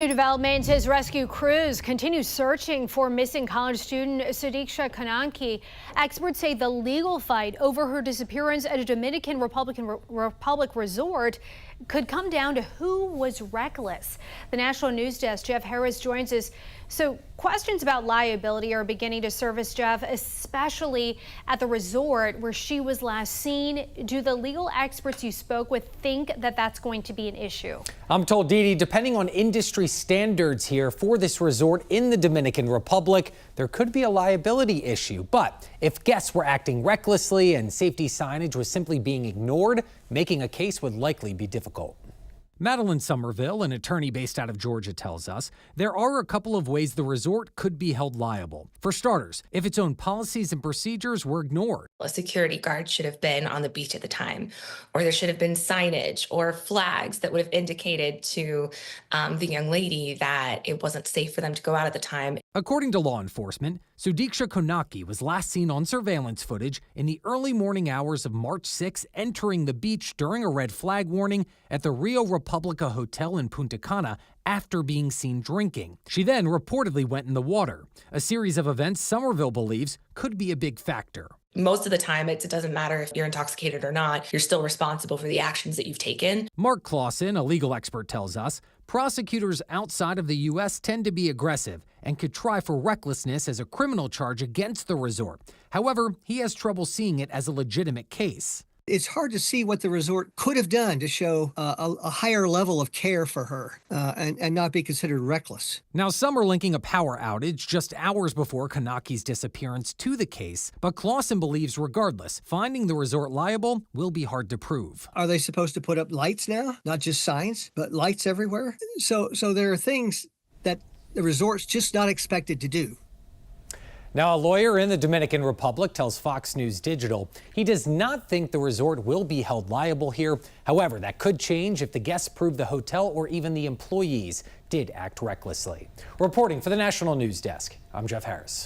New developments as rescue crews continue searching for missing college student Sudiksha Konanki. Experts say the legal fight over her disappearance at a Dominican Republic resort could come down to who was reckless. The National News Desk, Jeff Harris, joins us. So questions about liability are beginning to surface, Jeff, especially at the resort where she was last seen. Do the legal experts you spoke with think that that's going to be an issue? I'm told, Dee Dee, depending on industry standards here for this resort in the Dominican Republic, there could be a liability issue. But if guests were acting recklessly and safety signage was simply being ignored, making a case would likely be difficult. Madeline Summerville, an attorney based out of Georgia, tells us there are a couple of ways the resort could be held liable. For starters, if its own policies and procedures were ignored. A security guard should have been on the beach at the time, or there should have been signage or flags that would have indicated to the young lady that it wasn't safe for them to go out at the time. According to law enforcement, Sudiksha Konanki was last seen on surveillance footage in the early morning hours of March 6, entering the beach during a red flag warning at the Rio Republica Hotel in Punta Cana after being seen drinking. She then reportedly went in the water, a series of events Summerville believes could be a big factor. Most of the time, it doesn't matter if you're intoxicated or not. You're still responsible for the actions that you've taken. Mark Clausen, a legal expert, tells us prosecutors outside of the U.S. tend to be aggressive and could try for recklessness as a criminal charge against the resort. However, he has trouble seeing it as a legitimate case. It's hard to see what the resort could have done to show a higher level of care for her and not be considered reckless. Now, some are linking a power outage just hours before Konanki's disappearance to the case, but Clausen believes regardless, finding the resort liable will be hard to prove. Are they supposed to put up lights now? Not just signs, but lights everywhere? So there are things that the resort's just not expected to do. Now, a lawyer in the Dominican Republic tells Fox News Digital he does not think the resort will be held liable here. However, that could change if the guests prove the hotel or even the employees did act recklessly. Reporting for the National News Desk, I'm Jeff Harris.